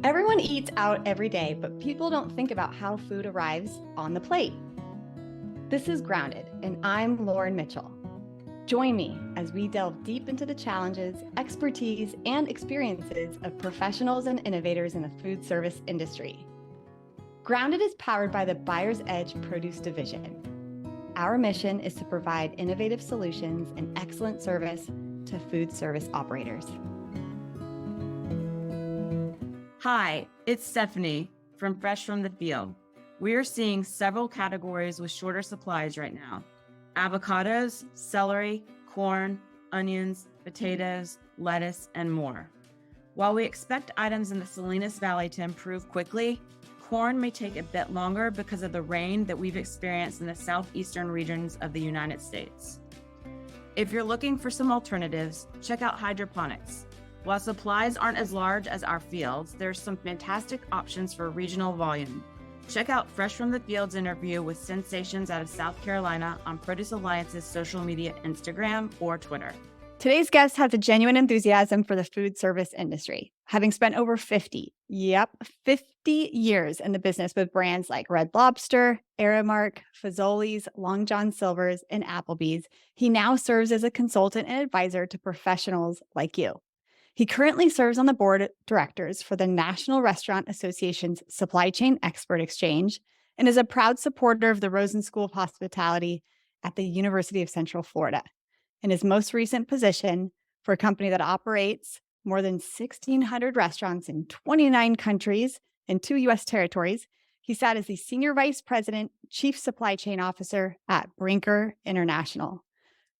Everyone eats out every day, but people don't think about how food arrives on the plate. This is Grounded, and I'm Lauren Mitchell. Join me as we delve deep into the challenges, expertise, and experiences of professionals and innovators in the food service industry. Grounded is powered by the Buyer's Edge Produce Division. Our mission is to provide innovative solutions and excellent service to food service operators. Hi, it's Stephanie from Fresh from the Field. We are seeing several categories with shorter supplies right now. Avocados, celery, corn, onions, potatoes, lettuce, and more. While we expect items in the Salinas Valley to improve quickly, corn may take a bit longer because of the rain that we've experienced in the southeastern regions of the United States. If you're looking for some alternatives, check out hydroponics. While supplies aren't as large as our fields, there's some fantastic options for regional volume. Check out Fresh from the Field's interview with Sensations out of South Carolina on Produce Alliance's social media, Instagram or Twitter. Today's guest has a genuine enthusiasm for the food service industry, having spent over 50 years in the business with brands like Red Lobster, Aramark, Fazoli's, Long John Silver's, and Applebee's. He now serves as a consultant and advisor to professionals like you. He currently serves on the board of directors for the National Restaurant Association's Supply Chain Expert Exchange and is a proud supporter of the Rosen School of Hospitality at the University of Central Florida. In his most recent position for a company that operates more than 1,600 restaurants in 29 countries and 2 U.S. territories, he sat as the Senior Vice President, Chief Supply Chain Officer at Brinker International.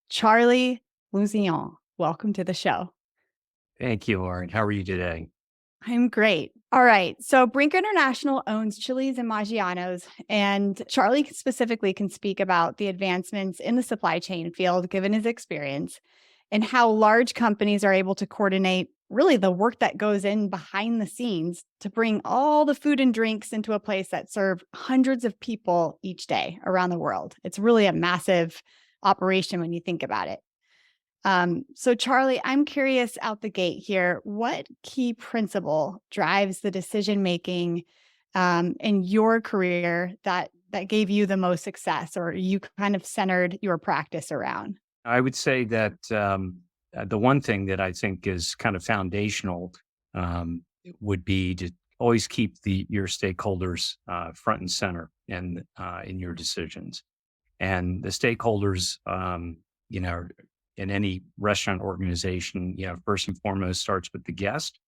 Charlie Lousignont, welcome to the show. Thank you, Lauren. How are you today? I'm great. All right. So Brinker International owns Chili's and Maggiano's, and Charlie specifically can speak about the advancements in the supply chain field, given his experience, and how large companies are able to coordinate really the work that goes in behind the scenes to bring all the food and drinks into a place that serve hundreds of people each day around the world. It's really a massive operation when you think about it. So Charlie, I'm curious out the gate here, what key principle drives the decision-making in your career that gave you the most success, or you kind of centered your practice around? I would say that the one thing that I think is kind of foundational would be to always keep your stakeholders front and center in your decisions. And the stakeholders, in any restaurant organization, first and foremost starts with the guest.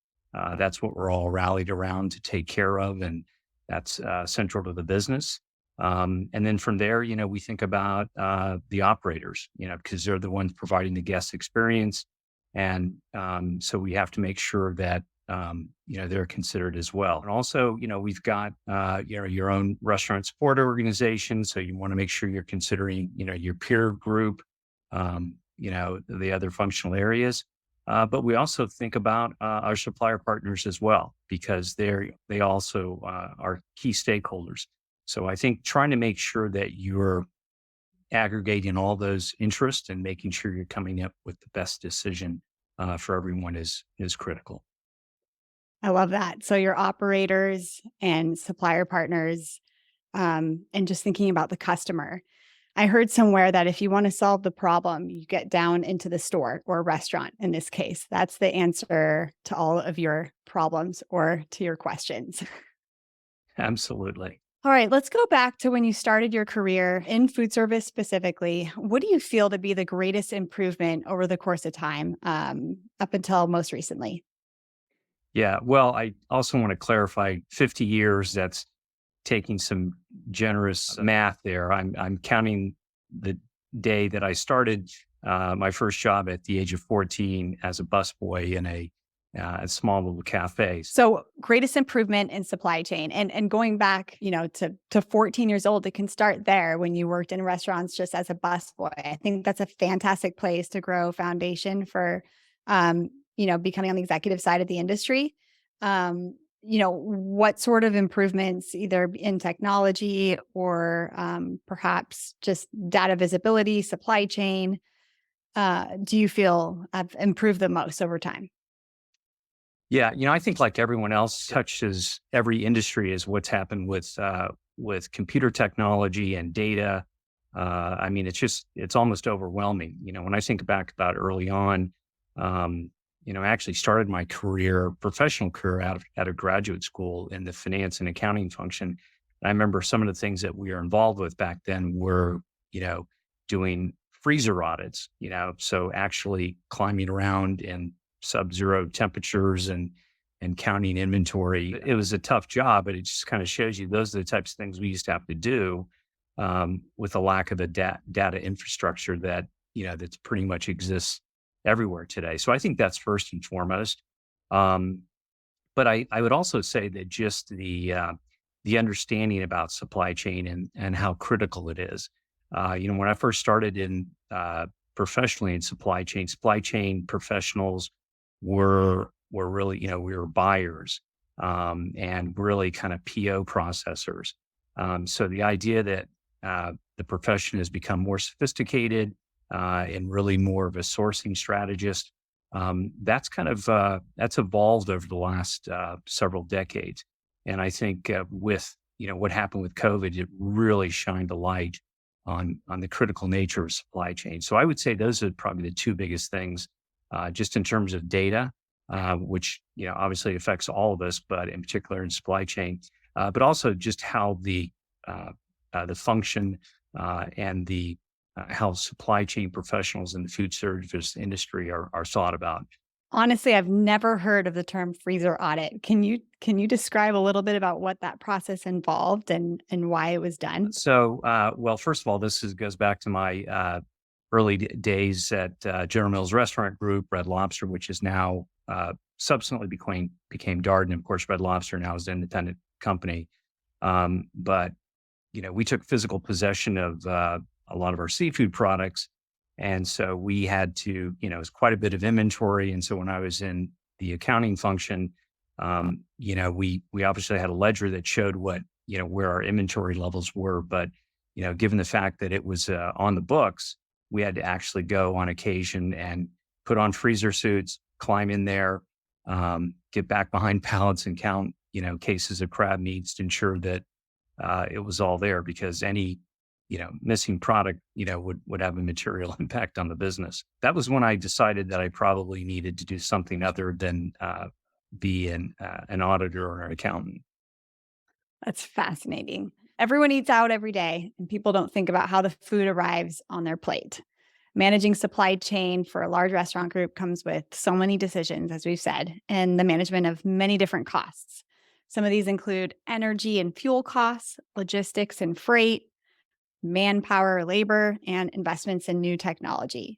That's what we're all rallied around to take care of, and that's central to the business. And then from there, we think about the operators, because they're the ones providing the guest experience. And so we have to make sure that, they're considered as well. And also, we've got, your own restaurant support organization. So you want to make sure you're considering, your peer group, the other functional areas. But we also think about our supplier partners as well, because they also are key stakeholders. So I think trying to make sure that you're aggregating all those interests and making sure you're coming up with the best decision for everyone is critical. I love that. So your operators and supplier partners, and just thinking about the customer. I heard somewhere that if you want to solve the problem, you get down into the store or restaurant in this case. That's the answer to all of your problems or to your questions. Absolutely. All right, let's go back to when you started your career in food service specifically. What do you feel to be the greatest improvement over the course of time, up until most recently? Yeah. Well, I also want to clarify 50 years, that's taking some generous math there. I'm counting the day that I started my first job at the age of 14 as a busboy in a small little cafe. So greatest improvement in supply chain, and going back, to 14 years old, it can start there when you worked in restaurants just as a busboy. I think that's a fantastic place to grow foundation for, becoming on the executive side of the industry. What sort of improvements, either in technology or perhaps just data visibility, supply chain, do you feel have improved the most over time? Yeah, I think like everyone else touches every industry is what's happened with computer technology and data. I mean, it's almost overwhelming. When I think back about early on, I actually started my professional career out of graduate school in the finance and accounting function. And I remember some of the things that we were involved with back then were, you know, doing freezer audits, so actually climbing around in sub-zero temperatures and counting inventory. It was a tough job, but it just kind of shows you those are the types of things we used to have to do with a lack of a data infrastructure that's pretty much exists everywhere today. So I think that's first and foremost. Um, but I would also say that just the understanding about supply chain and how critical it is. When I first started in professionally in supply chain professionals were really, we were buyers and really kind of PO processors. So the idea that the profession has become more sophisticated and really more of a sourcing strategist, that's evolved over the last several decades. And I think with what happened with COVID, it really shined a light on the critical nature of supply chain. So I would say those are probably the two biggest things, just in terms of data, which obviously affects all of us, but in particular in supply chain, but also just how the function and the how supply chain professionals in the food service industry are thought about. Honestly, I've never heard of the term freezer audit. Can you describe a little bit about what that process involved and why it was done? So, well, first of all, goes back to my early days at General Mills Restaurant Group, Red Lobster, which is now subsequently became Darden. Of course, Red Lobster now is an independent company. But we took physical possession of a lot of our seafood products, and so we had to, it was quite a bit of inventory. And so when I was in the accounting function, we obviously had a ledger that showed where our inventory levels were. But, given the fact that it was on the books, we had to actually go on occasion and put on freezer suits, climb in there, get back behind pallets and count, cases of crab meats to ensure that it was all there, because any missing product, would have a material impact on the business. That was when I decided that I probably needed to do something other than be an auditor or an accountant. That's fascinating. Everyone eats out every day, and people don't think about how the food arrives on their plate. Managing supply chain for a large restaurant group comes with so many decisions, as we've said, and the management of many different costs. Some of these include energy and fuel costs, logistics and freight, manpower, labor, and investments in new technology.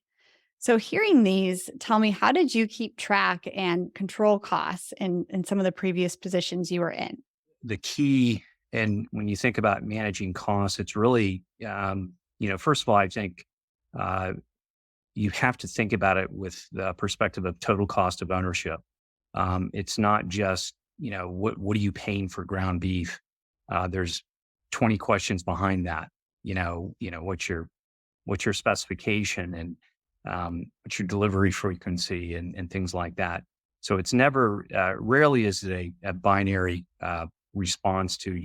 So, hearing these, tell me, how did you keep track and control costs in some of the previous positions you were in? The key, and when you think about managing costs, it's really, first of all, I think uh, you have to think about it with the perspective of total cost of ownership. It's not just, what are you paying for ground beef? There's 20 questions behind that. What's your specification, and what's your delivery frequency, and things like that. So it's never, rarely is it a binary response to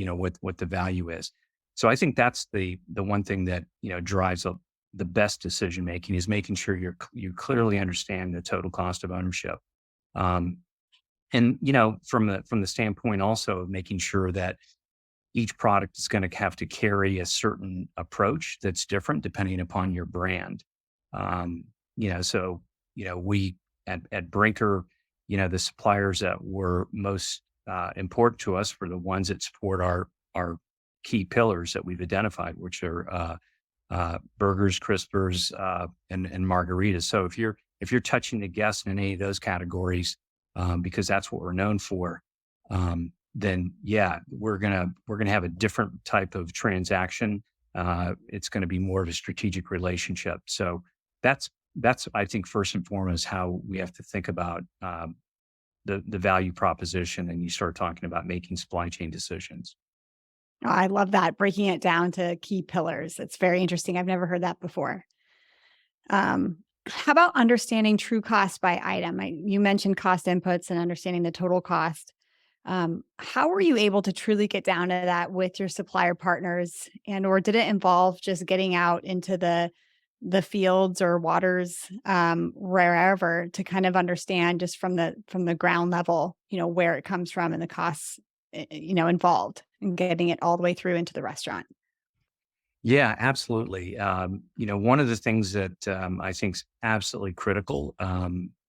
what the value is. So I think that's the one thing that drives the best decision making, is making sure you clearly understand the total cost of ownership. Um, and from the standpoint also of making sure that each product is going to have to carry a certain approach that's different depending upon your brand. Um, so we at Brinker, the suppliers that were most important to us were the ones that support our key pillars that we've identified, which are burgers, crispers, and margaritas. So if you're touching the guests in any of those categories, because that's what we're known for, then yeah, we're gonna have a different type of transaction. It's going to be more of a strategic relationship. So that's I think first and foremost how we have to think about the value proposition, and you start talking about making supply chain decisions. Oh, I love that, breaking it down to key pillars. It's very interesting. I've never heard that before. Um, How about understanding true cost by item? You mentioned cost inputs and understanding the total cost. How were you able to truly get down to that with your supplier partners, and or did it involve just getting out into the fields or waters, wherever, to kind of understand just from the ground level, where it comes from and the costs, involved in getting it all the way through into the restaurant? Yeah, absolutely. One of the things that I think is absolutely critical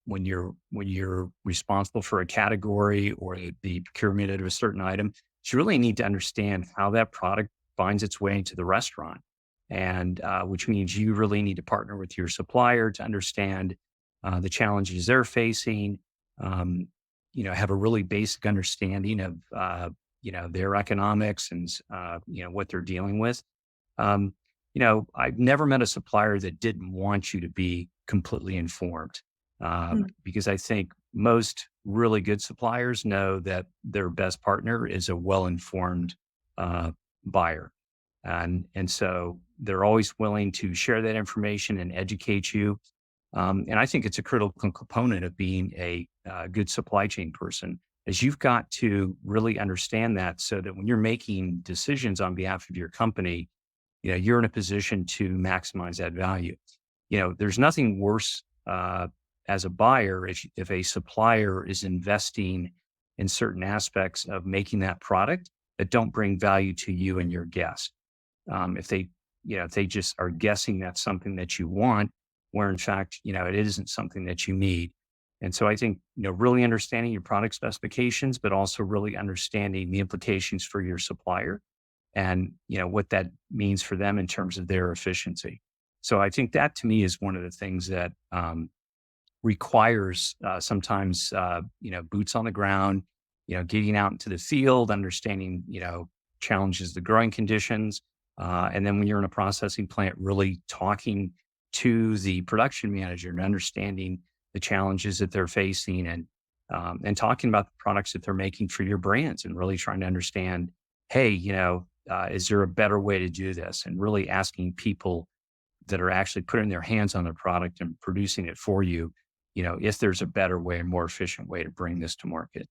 when you're responsible for a category or the procurement of a certain item, is you really need to understand how that product finds its way into the restaurant, and which means you really need to partner with your supplier to understand the challenges they're facing. Um, have a really basic understanding of their economics and what they're dealing with. um, I've never met a supplier that didn't want you to be completely informed, Mm. because I think most really good suppliers know that their best partner is a well-informed uh, buyer, and so they're always willing to share that information and educate you. And I think it's a critical component of being a good supply chain person, is you've got to really understand that so that when you're making decisions on behalf of your company, you're in a position to maximize that value. There's nothing worse as a buyer if a supplier is investing in certain aspects of making that product that don't bring value to you and your guest. If they just are guessing that's something that you want, where in fact, it isn't something that you need. And so I think, really understanding your product specifications, but also really understanding the implications for your supplier and what that means for them in terms of their efficiency. So I think that to me is one of the things that requires sometimes boots on the ground, getting out into the field, understanding challenges, the growing conditions, and then when you're in a processing plant, really talking to the production manager and understanding the challenges that they're facing, and talking about the products that they're making for your brands, and really trying to understand, hey, is there a better way to do this? And really asking people that are actually putting their hands on their product and producing it for you, if there's a better way, a more efficient way to bring this to market.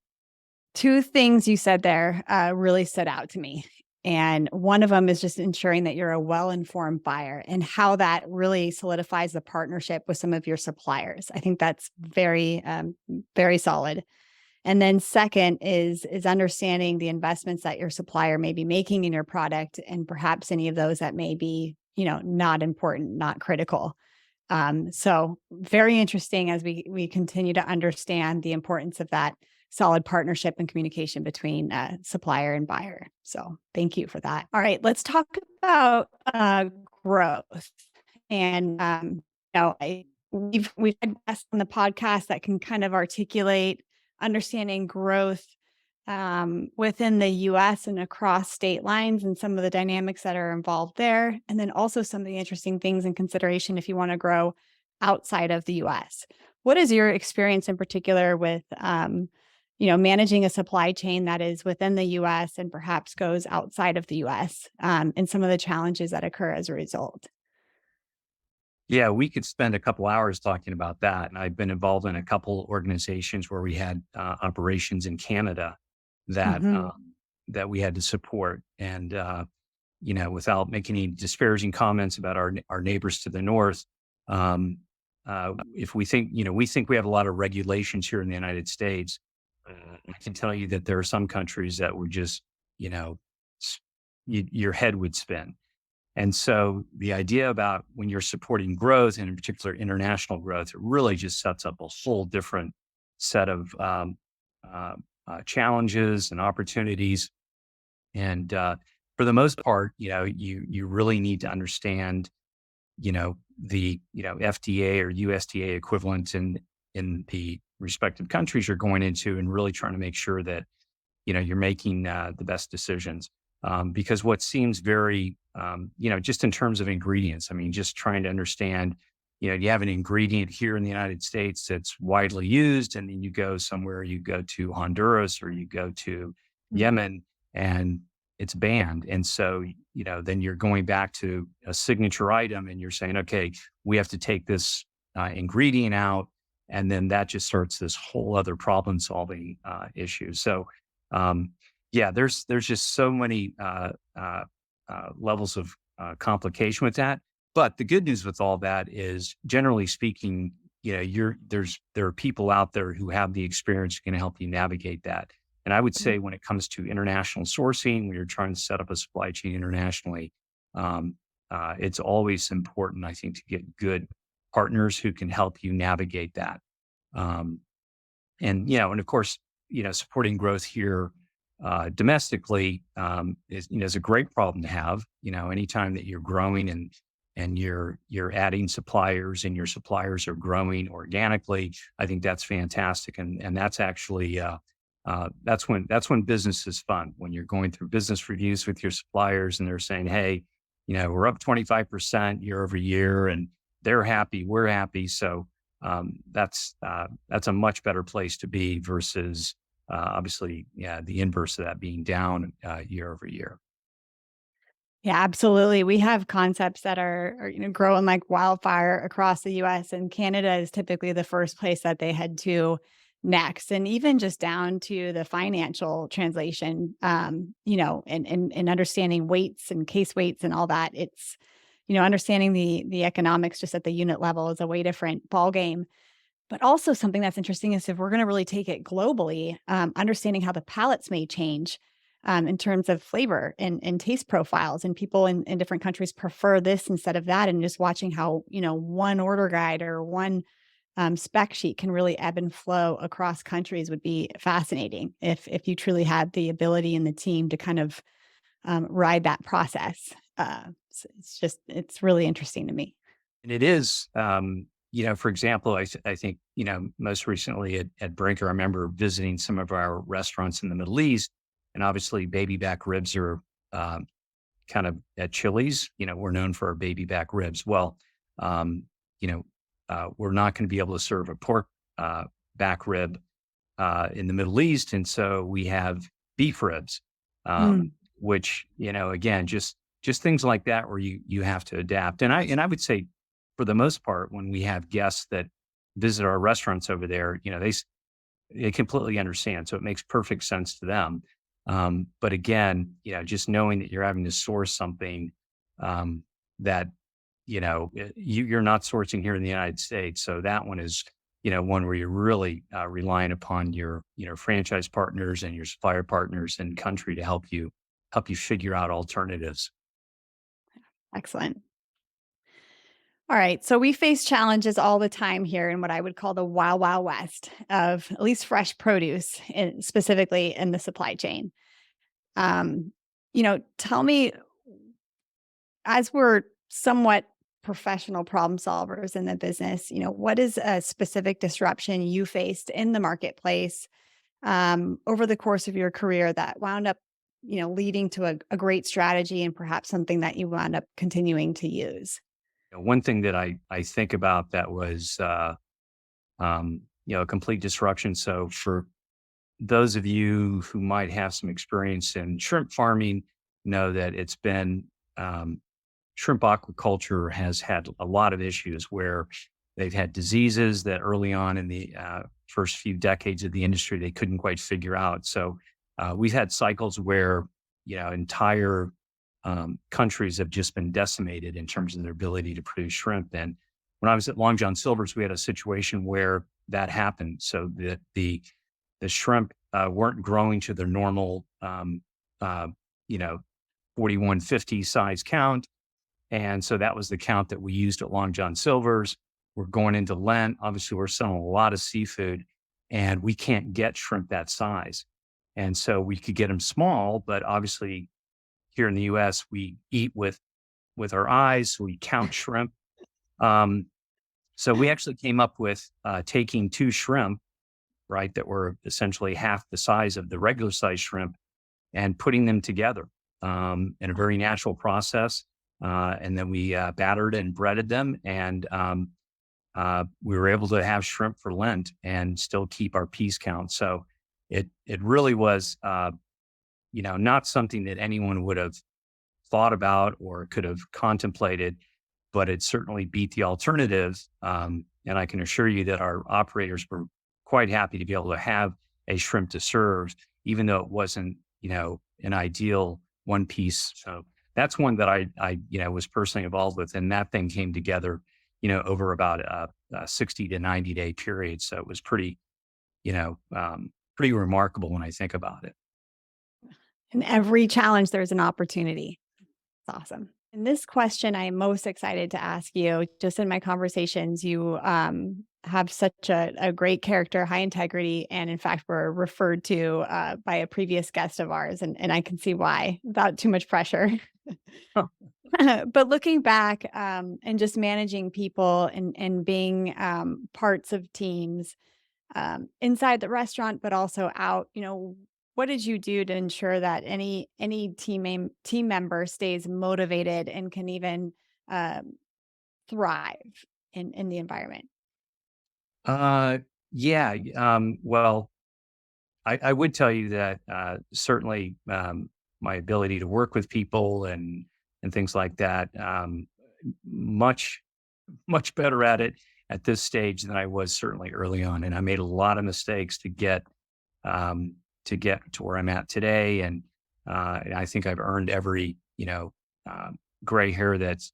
Two things you said there really stood out to me. And one of them is just ensuring that you're a well informed buyer and how that really solidifies the partnership with some of your suppliers. I think that's very solid. And then second is understanding the investments that your supplier may be making in your product, and perhaps any of those that may be, not important, not critical. So very interesting as we continue to understand the importance of that solid partnership and communication between supplier and buyer. So thank you for that. All right, let's talk about growth. And we've had guests on the podcast that can kind of articulate understanding growth within the US and across state lines, and some of the dynamics that are involved there. And then also some of the interesting things in consideration if you want to grow outside of the US. What is your experience in particular with, managing a supply chain that is within the US and perhaps goes outside of the US, and some of the challenges that occur as a result? Yeah, we could spend a couple hours talking about that. And I've been involved in a couple organizations where we had operations in Canada that Hmm. that we had to support. And without making any disparaging comments about our neighbors to the north, um, if we think we have a lot of regulations here in the United States. I can tell you that there are some countries that were just, you know, s- your head would spin. And so the idea about when you're supporting growth, and in particular international growth, it really just sets up a whole different set of uh, challenges and opportunities. And for the most part, you really need to understand, the FDA or USDA equivalent in the respective countries you're going into, and really trying to make sure that you're making the best decisions. Because what seems very, just in terms of ingredients, I mean, just trying to understand, you have an ingredient here in the United States that's widely used, and then you go somewhere, you go to Honduras or you go to Yemen, and it's banned. And so, then you're going back to a signature item and you're saying, okay, we have to take this ingredient out, and then that just starts this whole other problem solving issue. So, yeah, there's just so many levels of complication with that. But the good news with all that is, generally speaking, there are people out there who have the experience who can help you navigate that. And I would say when it comes to international sourcing, when you're trying to set up a supply chain internationally, um, it's always important, I think, to get good partners who can help you navigate that. Um, and of course, supporting growth here domestically is a great problem to have. Anytime that you're growing and you're adding suppliers and your suppliers are growing organically, I think that's fantastic. And that's actually that's when business is fun, when you're going through business reviews with your suppliers and they're saying, hey, we're up 25% year over year, and they're happy, we're happy. So that's a much better place to be versus obviously, yeah, the inverse of that being down year over year. Yeah, absolutely. We have concepts that are growing like wildfire across the US, and Canada is typically the first place that they head to next. And even just down to the financial translation, and understanding weights and case weights and all that. It's, understanding the economics just at the unit level is a way different ball game. But also something that's interesting is if we're going to really take it globally, understanding how the palates may change in terms of flavor and taste profiles, and people in different countries prefer this instead of that, and just watching how one order guide or one spec sheet can really ebb and flow across countries would be fascinating if you truly had the ability and the team to kind of ride that process. It's really interesting to me. And it is, for example, I think, most recently at Brinker, I remember visiting some of our restaurants in the Middle East, and obviously baby back ribs are kind of at Chili's, we're known for our baby back ribs. Well, um, we're not going to be able to serve a pork back rib in the Middle East. And so we have beef ribs, Mm. which, again, just things like that where you have to adapt. And I would say, for the most part, when we have guests that visit our restaurants over there, they completely understand. So it makes perfect sense to them. But again, just knowing that you're having to source something that you're not sourcing here in the United States. So that one is one where you're really relying upon your franchise partners and your supplier partners and country to help you figure out alternatives. Excellent. All right. So we face challenges all the time here in what I would call the wild, wild west of at least fresh produce, specifically in the supply chain. Tell me, as we're somewhat professional problem solvers in the business, what is a specific disruption you faced in the marketplace over the course of your career that wound up, leading to a great strategy and perhaps something that you wound up continuing to use? One thing that I think about that was a complete disruption. So for those of you who might have some experience in shrimp farming, know that it's been shrimp aquaculture has had a lot of issues where they've had diseases that early on in the first few decades of the industry they couldn't quite figure out. So we've had cycles where entire countries have just been decimated in terms of their ability to produce shrimp. And when I was at Long John Silver's, we had a situation where that happened. So the shrimp weren't growing to their normal, 4150 size count. And so that was the count that we used at Long John Silver's. We're going into Lent. Obviously, we're selling a lot of seafood and we can't get shrimp that size. And so we could get them small, but obviously here in the US, we eat with our eyes. So we count shrimp. Um, so we actually came up with taking two shrimp, right, that were essentially half the size of the regular size shrimp and putting them together in a very natural process. And then we battered and breaded them, and we were able to have shrimp for Lent and still keep our piece count. So it really was, not something that anyone would have thought about or could have contemplated. but it certainly beat the alternative. And I can assure you that our operators were quite happy to be able to have a shrimp to serve, even though it wasn't, an ideal one piece. So that's one that I was personally involved with, and that thing came together, over about a 60 to 90-day period. So it was you know, pretty remarkable when I think about it. In every challenge, there's an opportunity. It's awesome. In this question, I'm most excited to ask you. Just in my conversations, you have such a great character, high integrity, and in fact, were referred to by a previous guest of ours, and I can see why without too much pressure. Huh. But looking back and just managing people and being parts of teams inside the restaurant, but also out, what did you do to ensure that any team member stays motivated and can even um, thrive in the environment? Yeah. Well, I would tell you that certainly my ability to work with people and things like that, much much better at it at this stage than I was certainly early on, and I made a lot of mistakes um, to get to where I'm at today, and I think I've earned every uh, gray hair that's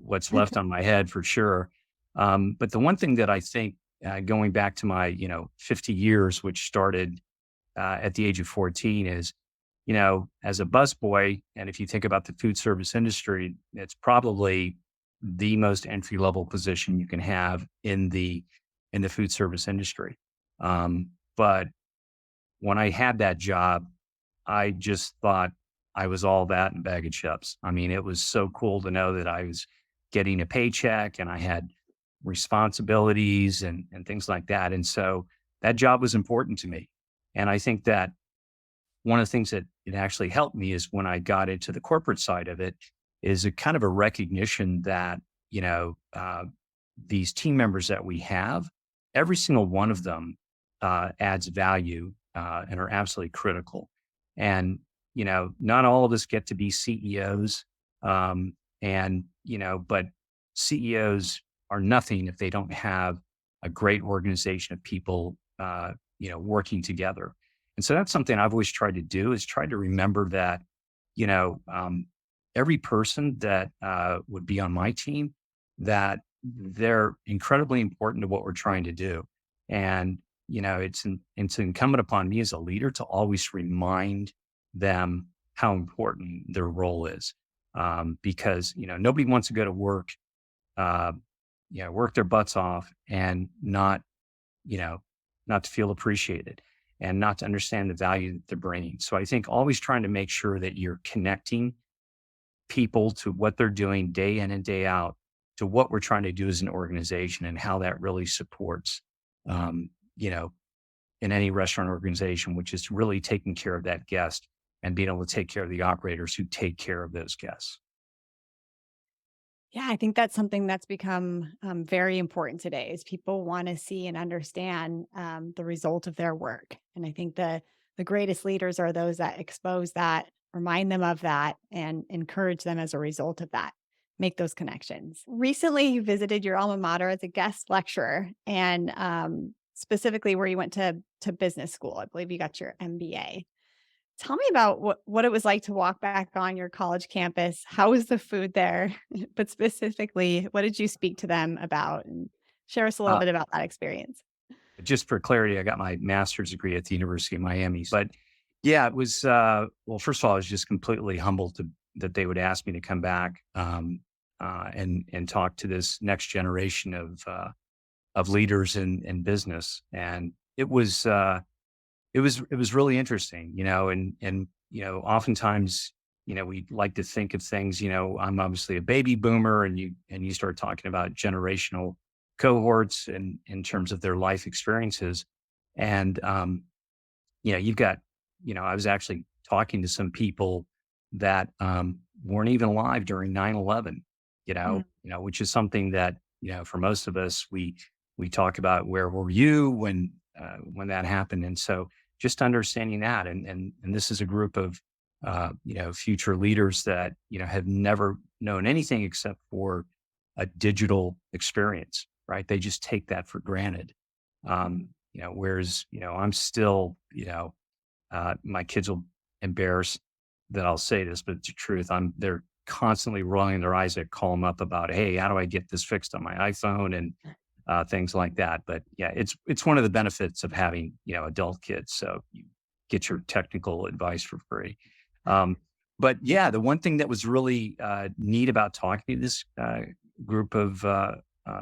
what's left on my head for sure. But the one thing that I think going back to my 50 years, which started at the age of 14 is, as a busboy, and if you think about the food service industry, it's probably the most entry level position you can have in the food service industry. But when I had that job, I just thought I was all that and a bag of chips. I mean, it was so cool to know that I was getting a paycheck and I had responsibilities and things like that. And so that job was important to me. And I think that one of the things that it actually helped me is when I got into the corporate side of it, is a kind of a recognition that, these team members that we have, every single one of them adds value and are absolutely critical. And, not all of us get to be CEOs. But CEOs are nothing if they don't have a great organization of people, working together. And so that's something I've always tried to do is try to remember that, you know, um, every person that would be on my team, that they're incredibly important to what we're trying to do. And, it's incumbent upon me as a leader to always remind them how important their role is. Because, nobody wants to go to work, uh, work their butts off and you know, not to feel appreciated and not to understand the value that they're bringing. So I think always trying to make sure that you're connecting people to what they're doing day in and day out to what we're trying to do as an organization and how that really supports, um, you know, in any restaurant organization, which is really taking care of that guest and being able to take care of the operators who take care of those guests. Yeah, I think that's something that's become very important today is people want to see and understand the result of their work. And I think the greatest leaders are those that expose that, remind them of that, and encourage them as a result of that. Make those connections. Recently, you visited your alma mater as a guest lecturer, and specifically where you went to business school. I believe you got your MBA. Tell me about what it was like to walk back on your college campus. How was the food there? But specifically, what did you speak to them about? And share us a little Uh, bit about that experience. just for clarity, I got my master's degree at the University of Miami. But yeah, it was, well, first of all, I was just completely humbled that they would ask me to come back and talk to this next generation of leaders in business. And it was really interesting, and oftentimes, we like to think of things, I'm obviously a baby boomer, and you start talking about generational cohorts and in terms of their life experiences. And you've got, I was actually talking to some people that weren't even alive during 9/11, Mm. which is something that, for most of us, we talk about where were you when that happened. And so just understanding that, and this is a group of future leaders that have never known anything except for a digital experience, right? They just take that for granted. Whereas, I'm still, my kids will embarrass that I'll say this, but it's the truth. They're constantly rolling their eyes. I call them up about, hey, how do I get this fixed on my iPhone and things like that. But yeah, it's one of the benefits of having adult kids. So you get your technical advice for free. Um, but yeah, the one thing that was really neat about talking to this group of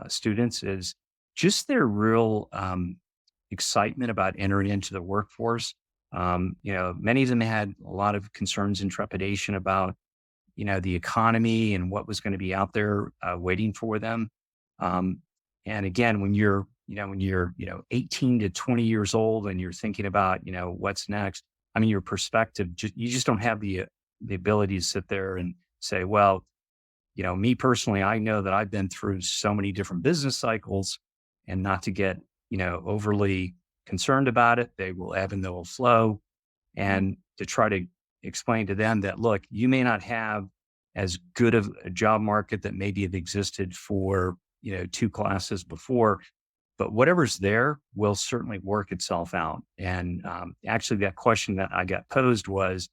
students is just their real excitement about entering into the workforce. Many of them had a lot of concerns and trepidation about, the economy and what was going to be out there waiting for them. Um, and again, when you're 18 to 20 years old and you're thinking about, what's next, I mean, your perspective, you just don't have the ability to sit there and say, well, me personally, I know that I've been through so many different business cycles and not to get, overly concerned about it. They will ebb and they will flow. And to try to explain to them that, look, you may not have as good of a job market that maybe have existed for, two classes before, but whatever's there will certainly work itself out. And actually, that question that I got posed was,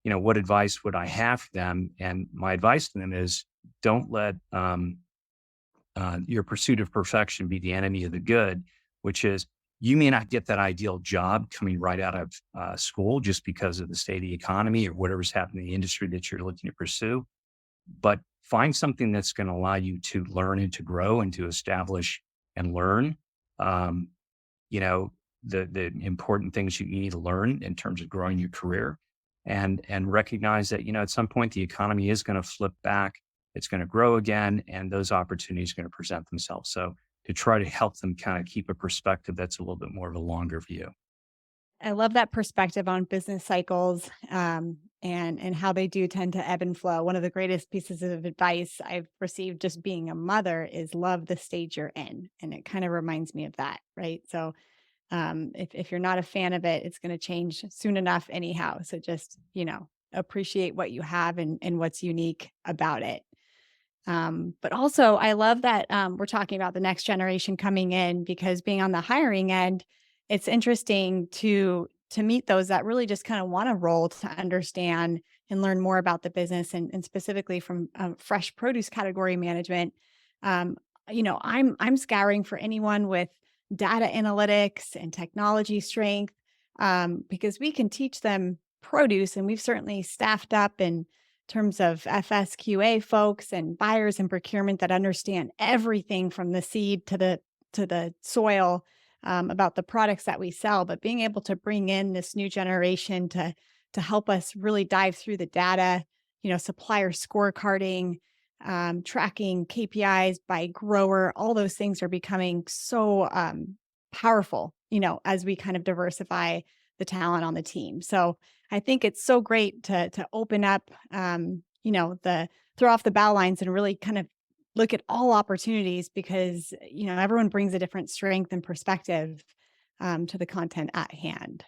what advice would I have for them? And my advice to them is don't let your pursuit of perfection be the enemy of the good, which is you may not get that ideal job coming right out of school just because of the state of the economy or whatever's happening in the industry that you're looking to pursue, but find something that's going to allow you to learn and to grow and to establish and learn. Um, the important things you need to learn in terms of growing your career and recognize that, at some point the economy is going to flip back, it's going to grow again, and those opportunities are going to present themselves. So to try to help them kind of keep a perspective that's a little bit more of a longer view. I love that perspective on business cycles, and how they do tend to ebb and flow. One of the greatest pieces of advice I've received just being a mother is love the stage you're in, and it kind of reminds me of that, right? So, if you're not a fan of it, it's going to change soon enough, anyhow. So just appreciate what you have and what's unique about it. But also, I love that we're talking about the next generation coming in because being on the hiring end, it's interesting to meet those that really just kind of want to roll to understand and learn more about the business and specifically from fresh produce category management. Um, I'm scouring for anyone with data analytics and technology strength because we can teach them produce, and we've certainly staffed up in terms of FSQA folks and buyers and procurement that understand everything from the seed to the soil about the products that we sell. But being able to bring in this new generation to help us really dive through the data, supplier scorecarding, tracking KPIs by grower, all those things are becoming so powerful, as we kind of diversify the talent on the team. So I think it's so great to open up, the throw off the bow lines and really kind of look at all opportunities because everyone brings a different strength and perspective to the content at hand.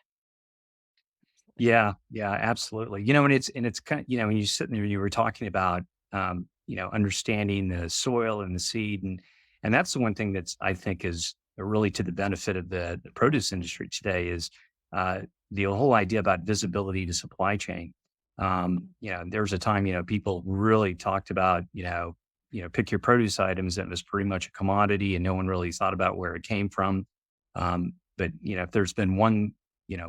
Yeah, yeah, absolutely. And it's kind of, when you sit there, you were talking about, understanding the soil and the seed, and that's the one thing that's I think is really to the benefit of the produce industry today is the whole idea about visibility to supply chain. There was a time, people really talked about, pick your produce items, and it was pretty much a commodity, and no one really thought about where it came from. But if there's been one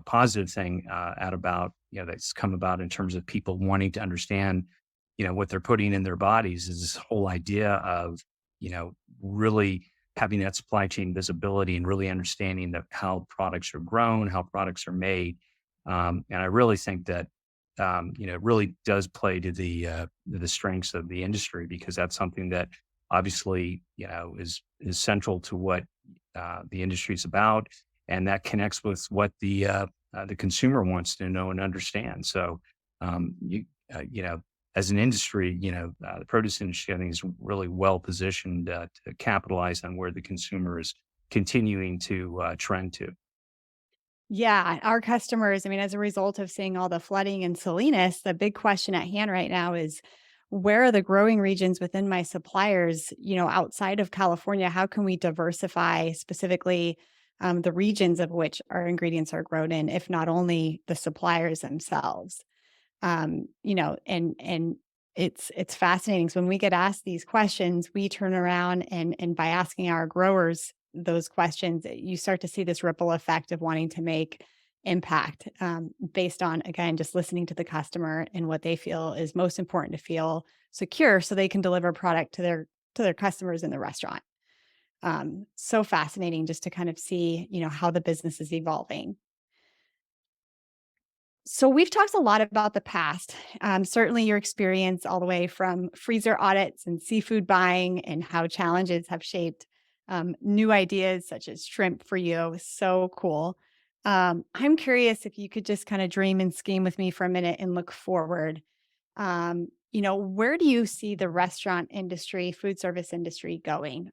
positive thing out about, that's come about in terms of people wanting to understand, what they're putting in their bodies is this whole idea of, really having that supply chain visibility and really understanding that how products are grown, how products are made. And I really think that, it really does play to the strengths of the industry because that's something that obviously, is central to what the industry is about and that connects with what the consumer wants to know and understand. So, as an industry, the produce industry, I think, is really well positioned to capitalize on where the consumer is continuing to trend to. Yeah, our customers, I mean, as a result of seeing all the flooding in Salinas, the big question at hand right now is where are the growing regions within my suppliers, outside of California? How can we diversify specifically the regions of which our ingredients are grown in, if not only the suppliers themselves? And it's fascinating. So when we get asked these questions, we turn around and by asking our growers those questions, you start to see this ripple effect of wanting to make impact based on, again, just listening to the customer and what they feel is most important to feel secure so they can deliver product to their customers in the restaurant. So fascinating just to kind of see, how the business is evolving. So we've talked a lot about the past. Certainly, your experience all the way from freezer audits and seafood buying, and how challenges have shaped new ideas such as shrimp for you. So cool. I'm curious if you could just kind of dream and scheme with me for a minute and look forward. Where do you see the restaurant industry, food service industry going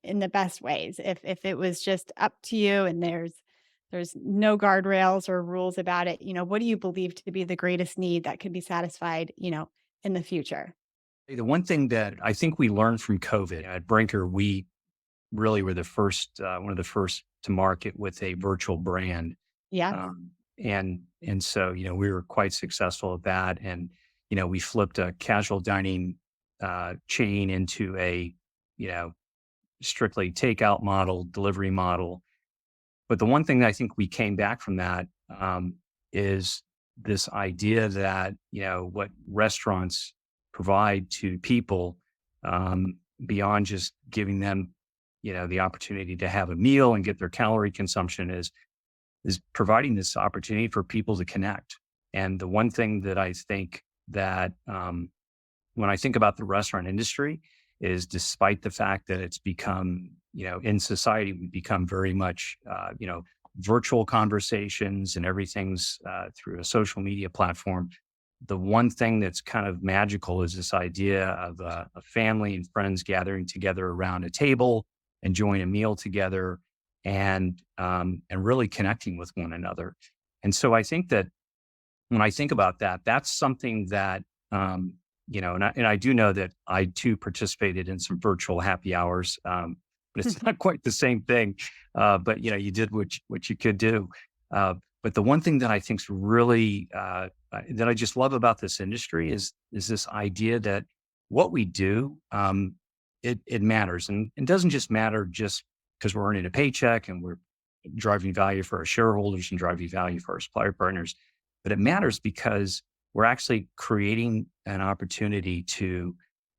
in the best ways? If it was just up to you and there's no guardrails or rules about it, what do you believe to be the greatest need that could be satisfied, in the future? The one thing that I think we learned from COVID at Brinker, we really were the first, one of the first to market with a virtual brand. Yes. And so, we were quite successful at that. And, we flipped a casual dining chain into a, you know, strictly takeout model, delivery model. But the one thing that I think we came back from that is this idea that, what restaurants provide to people, beyond just giving them, the opportunity to have a meal and get their calorie consumption, is providing this opportunity for people to connect. And the one thing that I think that, when I think about the restaurant industry, is despite the fact that it's become, in society, we become very much, virtual conversations and everything's through a social media platform. The one thing that's kind of magical is this idea of a family and friends gathering together around a table, enjoying a meal together, and really connecting with one another. And so I think that when I think about that, that's something that, and I do know that I too participated in some virtual happy hours, but it's not quite the same thing. But you did what you could do. But the one thing that I think is really that I just love about this industry is this idea that what we do, it matters, and it doesn't just matter just because we're earning a paycheck and we're driving value for our shareholders and driving value for our supplier partners, but it matters because we're actually creating an opportunity to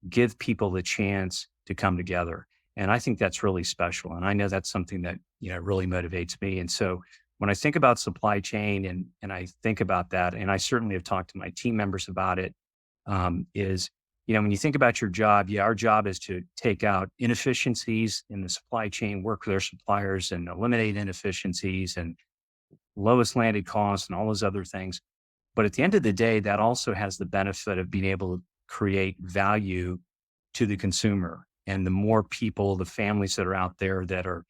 give people the chance to come together. And I think that's really special. And I know that's something that, really motivates me. And so when I think about supply chain and I think about that, and I certainly have talked to my team members about it, is, when you think about your job, our job is to take out inefficiencies in the supply chain, work with our suppliers and eliminate inefficiencies and lowest landed costs and all those other things. But at the end of the day, that also has the benefit of being able to create value to the consumer. And the more people, the families that are out there that are,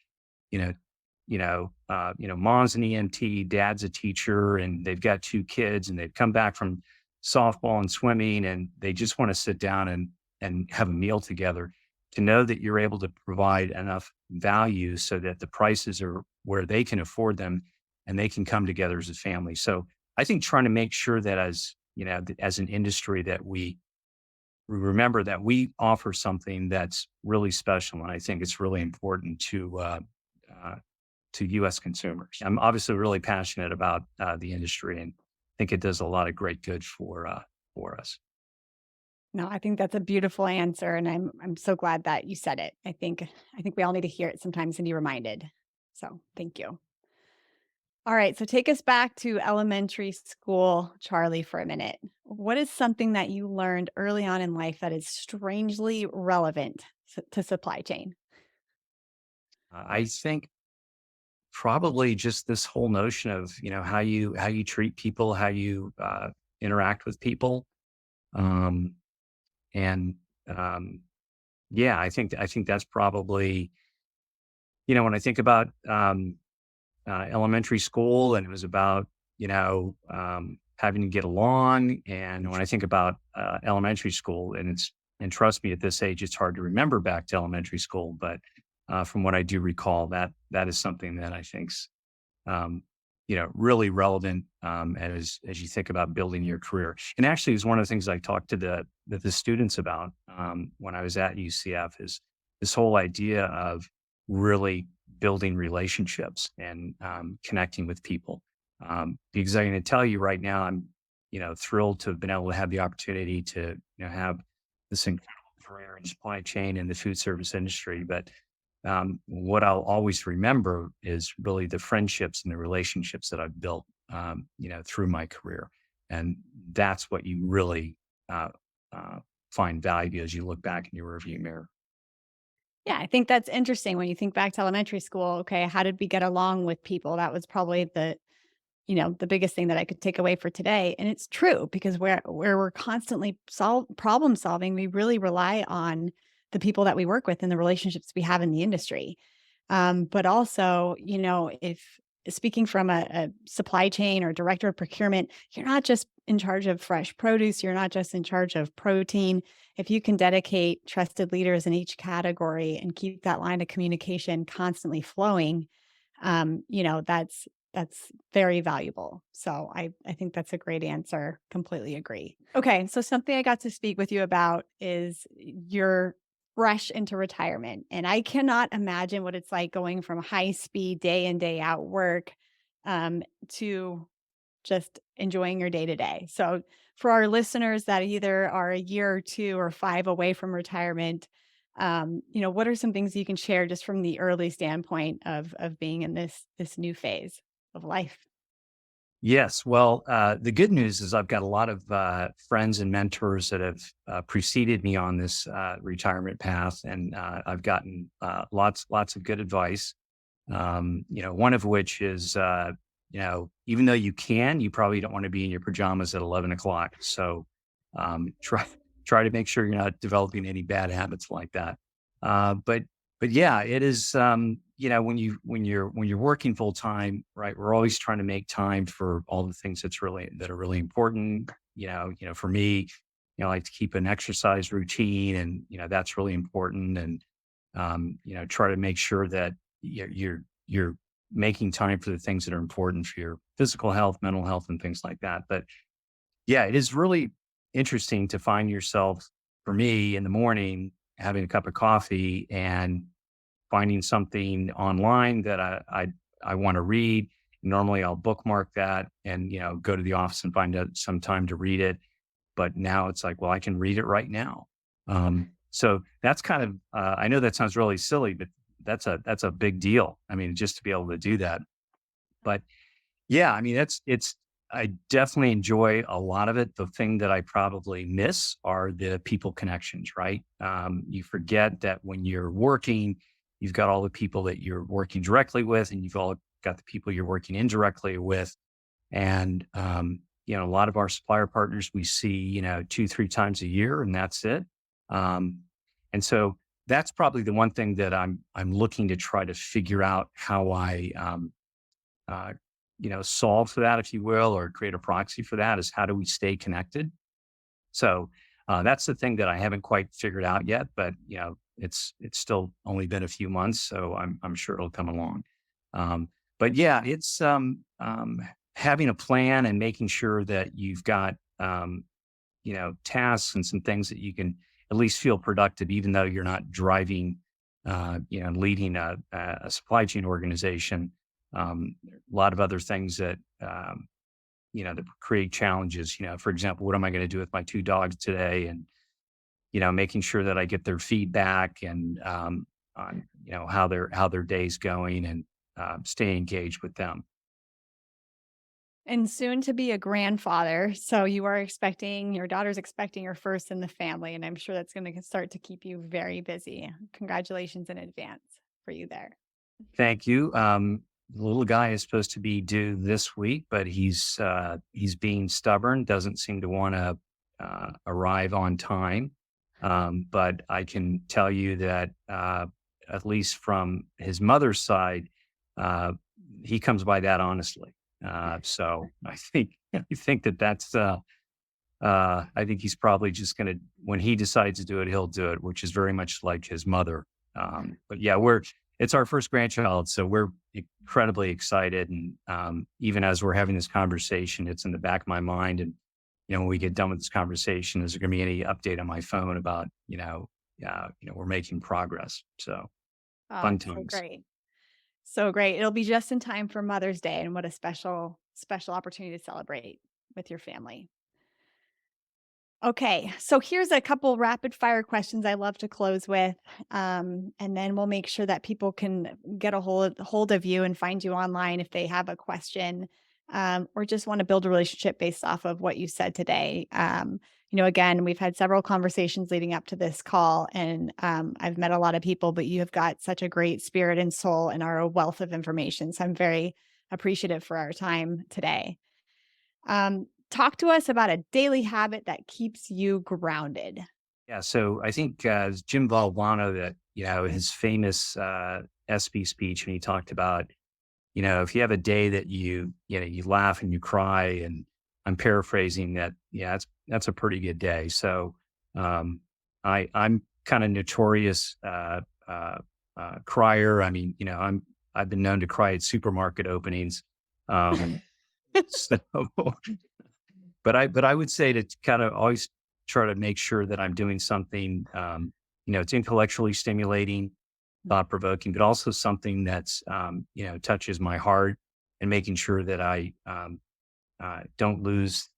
mom's an EMT, dad's a teacher, and they've got two kids, and they've come back from softball and swimming, and they just want to sit down and have a meal together. To know that you're able to provide enough value so that the prices are where they can afford them, and they can come together as a family. So I think trying to make sure that as an industry, that we remember that we offer something that's really special. And I think it's really important to U.S. consumers. I'm obviously really passionate about the industry, and think it does a lot of great good for us. No, I think that's a beautiful answer, and I'm so glad that you said it. I think we all need to hear it sometimes and be reminded. So thank you. All right, so take us back to elementary school, Charlie, for a minute. What is something that you learned early on in life that is strangely relevant to supply chain? I think probably just this whole notion of how you treat people, how you interact with people, um, and yeah, I think that's probably when I think about elementary school, and it was about having to get along. And when I think about elementary school, and trust me, at this age, it's hard to remember back to elementary school, but from what I do recall, that is something that I think's um, really relevant as you think about building your career. And actually, it's one of the things I talked to the students about when I was at UCF is this whole idea of really building relationships and connecting with people. Because I'm going to tell you right now, I'm thrilled to have been able to have the opportunity to have this incredible career in supply chain and the food service industry, but what I'll always remember is really the friendships and the relationships that I've built, through my career, and that's what you really uh, find value as you look back in your rearview mirror. Yeah, I think that's interesting when you think back to elementary school. Okay, how did we get along with people? That was probably the biggest thing that I could take away for today. And it's true because where we're constantly problem solving, we really rely on the people that we work with and the relationships we have in the industry. But also, if speaking from a supply chain or director of procurement, you're not just in charge of fresh produce, you're not just in charge of protein. If you can dedicate trusted leaders in each category and keep that line of communication constantly flowing, that's very valuable. So I think that's a great answer. Completely agree. Okay, so something I got to speak with you about is you're fresh into retirement, and I cannot imagine what it's like going from high speed day in day out work to just enjoying your day to day. So for our listeners that either are a year or two or five away from retirement, what are some things you can share just from the early standpoint of being in this new phase of life? Yes. Well, the good news is I've got a lot of friends and mentors that have preceded me on this retirement path, and I've gotten lots of good advice. One of which is, even though you probably don't want to be in your pajamas at 11 o'clock. So try to make sure you're not developing any bad habits like that. But yeah, it is. When you're working full time, right? We're always trying to make time for all the things that are really important. For me, I like to keep an exercise routine, and that's really important. And try to make sure that you're making time for the things that are important for your physical health, mental health, and things like that. But yeah, it is really interesting to find yourself, for me, in the morning having a cup of coffee and finding something online that I want to read. Normally, I'll bookmark that and go to the office and find out some time to read it. But now it's like, well, I can read it right now. So that's kind of I know that sounds really silly, but that's a big deal. I mean, just to be able to do that. But yeah, I mean, it's I definitely enjoy a lot of it. The thing that I probably miss are the people connections, right? You forget that when you're working, you've got all the people that you're working directly with, and you've all got the people you're working indirectly with. And a lot of our supplier partners we see, 2, 3 times a year, and that's it. Um, and so that's probably the one thing that I'm looking to try to figure out how I uh, solve for that, if you will, or create a proxy for that, is how do we stay connected? So that's the thing that I haven't quite figured out yet, but it's still only been a few months, so I'm sure it'll come along. But yeah, it's having a plan and making sure that you've got tasks and some things that you can at least feel productive, even though you're not driving, leading a supply chain organization. A lot of other things that create challenges. For example, what am I going to do with my two dogs today? And, making sure that I get their feedback and on, how their day's going, and stay engaged with them. And soon to be a grandfather. So your daughter's expecting her first in the family. And I'm sure that's going to start to keep you very busy. Congratulations in advance for you there. Thank you. The little guy is supposed to be due this week, but he's being stubborn, doesn't seem to want to arrive on time. But I can tell you that at least from his mother's side, uh, he comes by that honestly. So I think that's I think he's probably just going to, when he decides to do it, he'll do it, which is very much like his mother. But yeah, it's our first grandchild, so we're incredibly excited. And even as we're having this conversation, it's in the back of my mind. And, when we get done with this conversation, is there going to be any update on my phone about, we're making progress. So Oh, fun so times. great. So great. It'll be just in time for Mother's Day, and what a special opportunity to celebrate with your family. Okay, so here's a couple rapid fire questions I love to close with, and then we'll make sure that people can get a hold of you and find you online if they have a question, or just want to build a relationship based off of what you said today. Again, we've had several conversations leading up to this call, and I've met a lot of people, but you have got such a great spirit and soul and are a wealth of information. So I'm very appreciative for our time today. Talk to us about a daily habit that keeps you grounded. Yeah, so I think it's Jim Valvano, that his famous SB speech, when he talked about, if you have a day that you laugh and you cry, and I'm paraphrasing that, yeah, that's a pretty good day. So um, I'm kind of notorious crier. I mean, I've been known to cry at supermarket openings. Um, so but I would say to kind of always try to make sure that I'm doing something, it's intellectually stimulating, thought provoking, but also something that's, touches my heart, and making sure that I don't lose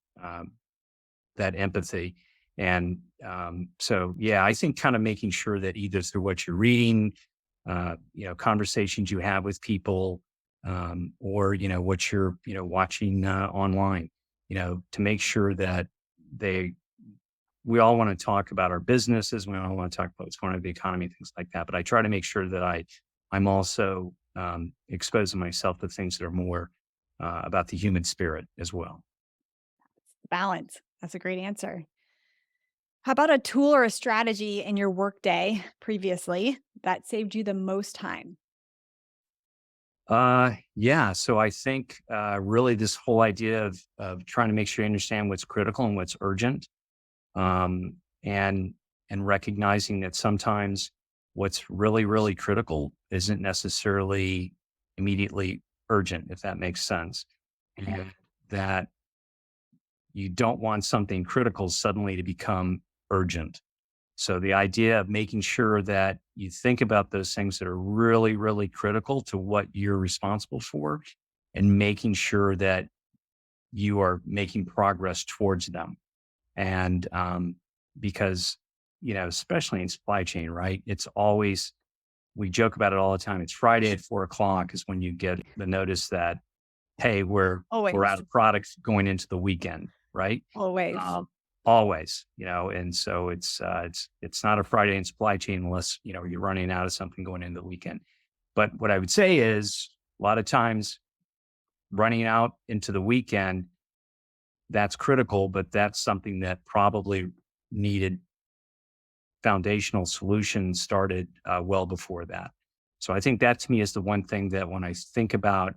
that empathy. And so, yeah, I think kind of making sure that either through what you're reading, conversations you have with people, or, what you're, watching online, to make sure that they, we all want to talk about our businesses. We all want to talk about what's going on in the economy, things like that. But I try to make sure that I'm also exposing myself to things that are more about the human spirit as well. Balance. That's a great answer. How about a tool or a strategy in your workday previously that saved you the most time? Yeah. So I think really this whole idea of trying to make sure you understand what's critical and what's urgent, um, and recognizing that sometimes what's really really critical isn't necessarily immediately urgent, if that makes sense. And that you don't want something critical suddenly to become urgent. So the idea of making sure that you think about those things that are really, really critical to what you're responsible for, and making sure that you are making progress towards them. And because, especially in supply chain, right? It's always, we joke about it all the time. It's Friday at 4 o'clock is when you get the notice that, hey, we're out Always. of products going into the weekend, right? Always. Um, always, and so it's not a Friday in supply chain unless you're running out of something going into the weekend. But what I would say is a lot of times running out into the weekend, that's critical, but that's something that probably needed foundational solutions started well before that. So I think that to me is the one thing that when I think about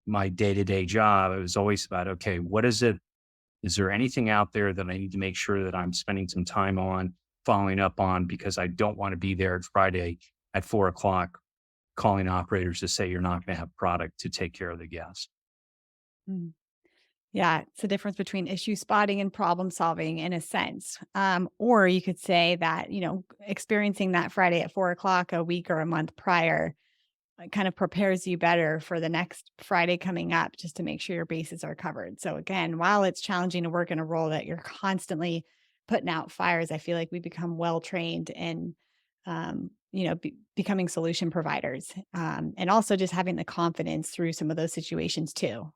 my day to day job, it was always about, okay, what is it? Is there anything out there that I need to make sure that I'm spending some time on, following up on, because I don't want to be there at Friday at 4 o'clock calling operators to say you're not going to have product to take care of the guests. Mm. Yeah, it's the difference between issue spotting and problem solving in a sense. Or you could say that, experiencing that Friday at 4 o'clock a week or a month prior kind of prepares you better for the next Friday coming up, just to make sure your bases are covered. So again, while it's challenging to work in a role that you're constantly putting out fires, I feel like we become well trained in, becoming solution providers, and also just having the confidence through some of those situations too.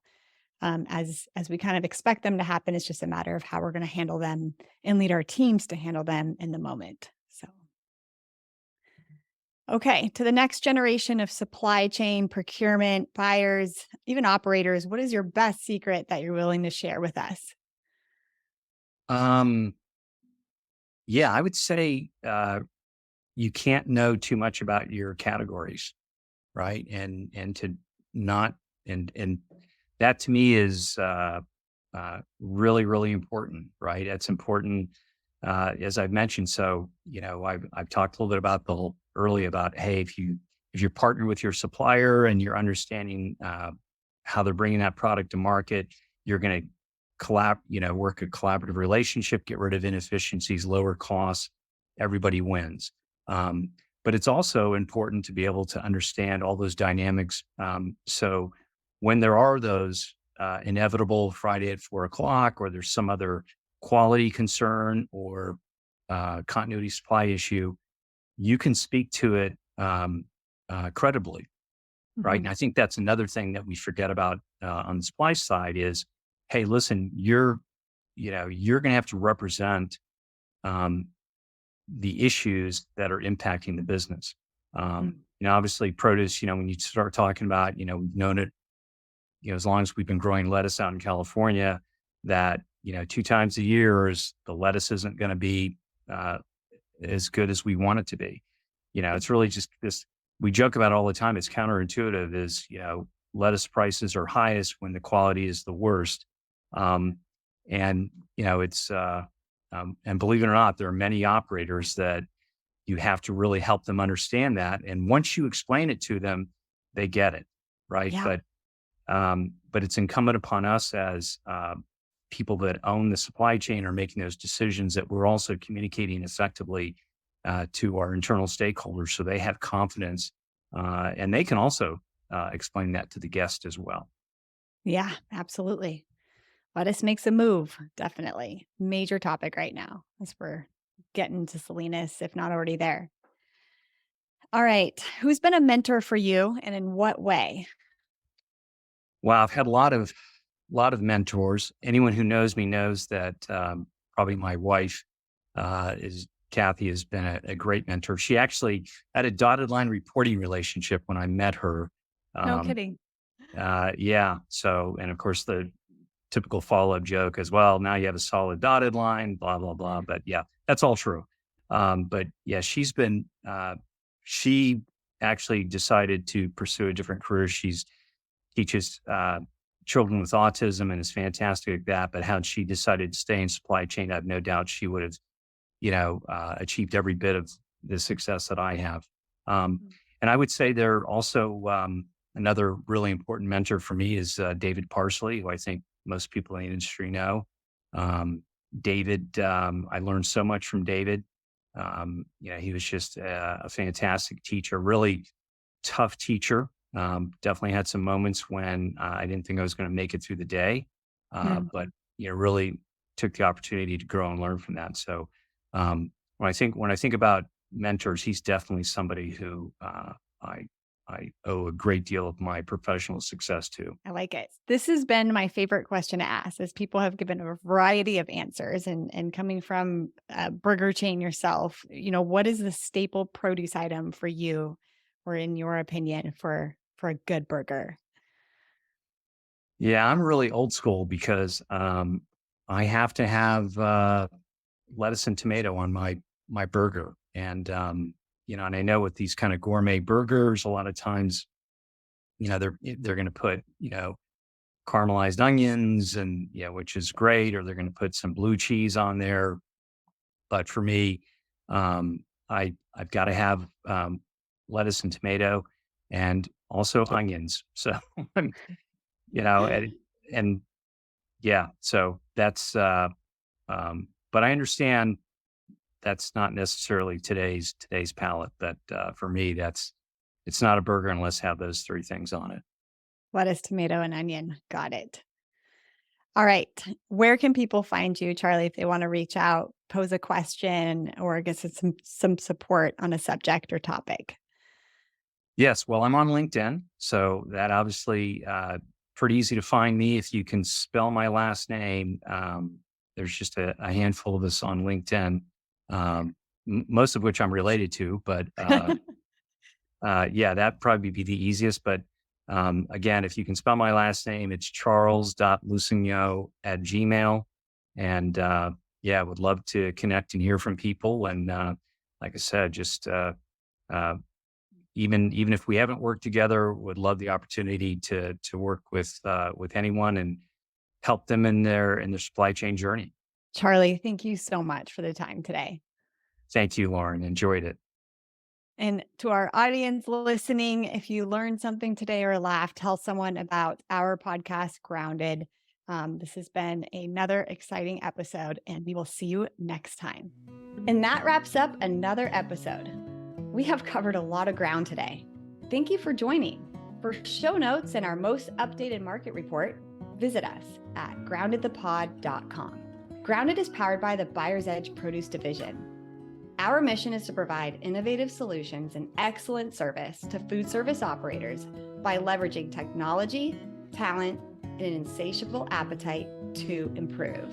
As we kind of expect them to happen, it's just a matter of how we're going to handle them and lead our teams to handle them in the moment. So. Okay, to the next generation of supply chain, procurement, buyers, even operators, what is your best secret that you're willing to share with us? Um, yeah, I would say you can't know too much about your categories, right? And to not and that to me is really, really important, right? It's important, as I've mentioned. So, I've talked a little bit about early about, hey, if you're partnered with your supplier and you're understanding how they're bringing that product to market, you're going to work a collaborative relationship, get rid of inefficiencies, lower costs, everybody wins. But it's also important to be able to understand all those dynamics. So when there are those inevitable Friday at 4 o'clock, or there's some other quality concern or continuity supply issue, you can speak to it credibly, right? Mhm. And I think that's another thing that we forget about on the supply side is, hey, listen, you're going to have to represent um, the issues that are impacting the business. Mm. Obviously, produce. When you start talking about, we've known it, as long as we've been growing lettuce out in California, that 2 times a year is the lettuce isn't going to be uh, as good as we want it to be. It's really just this. We joke about it all the time. It's counterintuitive. Is lettuce prices are highest when the quality is the worst, um, and it's and believe it or not, there are many operators that you have to really help them understand that. And once you explain it to them, they get it, right? Yeah. But it's incumbent upon us as people that own the supply chain or making those decisions that we're also communicating effectively to our internal stakeholders so they have confidence and they can also explain that to the guest as well. Yeah, absolutely. Lettuce makes a move, definitely. Major topic right now as we're getting to Salinas, if not already there. All right. Who's been a mentor for you and in what way? Well, I've had a lot of mentors. Anyone who knows me knows that probably my wife is Kathy has been a great mentor. She actually had a dotted line reporting relationship when I met her. No Um, kidding. yeah. So, and of course, the typical follow up joke as well. Now you have a solid dotted line, blah blah blah. But yeah, that's all true. But yeah, she actually decided to pursue a different career. She's teaches children with autism and is fantastic at that. But had she decided to stay in supply chain, I have no doubt she would have, achieved every bit of the success that I have. Um, Mhm. and I would say they're also another really important mentor for me is David Parsley, who I think most people in the industry know. Um, David, I learned so much from David. He was just a fantastic teacher, really tough teacher. Definitely had some moments when I didn't think I was going to make it through the day, Mm. but really took the opportunity to grow and learn from that. So when I think about mentors, he's definitely somebody who I I owe a great deal of my professional success to. I like it. This has been my favorite question to ask as people have given a variety of answers and coming from a burger chain yourself, what is the staple produce item for you or in your opinion for a good burger? Yeah, I'm really old school because I have to have lettuce and tomato on my burger. And and I know with these kind of gourmet burgers, a lot of times, they're going to put, caramelized onions and which is great, or they're going to put some blue cheese on there. But for me, um, I've got to have lettuce and tomato and also onions. So and, and yeah, so that's but I understand that's not necessarily today's palate, but, for me, it's not a burger unless have those 3 things on it. Lettuce, tomato, and onion. Got it. All right. Where can people find you, Charlie, if they want to reach out, pose a question, or get some support on a subject or topic? Yes, well, I'm on LinkedIn, so that obviously, pretty easy to find me if you can spell my last name. There's just a handful of us on LinkedIn, most of which I'm related to, but, yeah, that'd probably be the easiest. But again, if you can spell my last name, it's charles.lousignont@gmail. And yeah, would love to connect and hear from people. And like I said, just uh, even if we haven't worked together, would love the opportunity to work with anyone and help them in their supply chain journey. Charlie, thank you so much for the time today. Thank you, Lauren. Enjoyed it. And to our audience listening, if you learned something today or laughed, tell someone about our podcast, Grounded. This has been another exciting episode, and we will see you next time. And that wraps up another episode. We have covered a lot of ground today. Thank you for joining. For show notes and our most updated market report, visit us at groundedthepod.com. Grounded is powered by the Buyer's Edge Produce Division. Our mission is to provide innovative solutions and excellent service to food service operators by leveraging technology, talent, and an insatiable appetite to improve.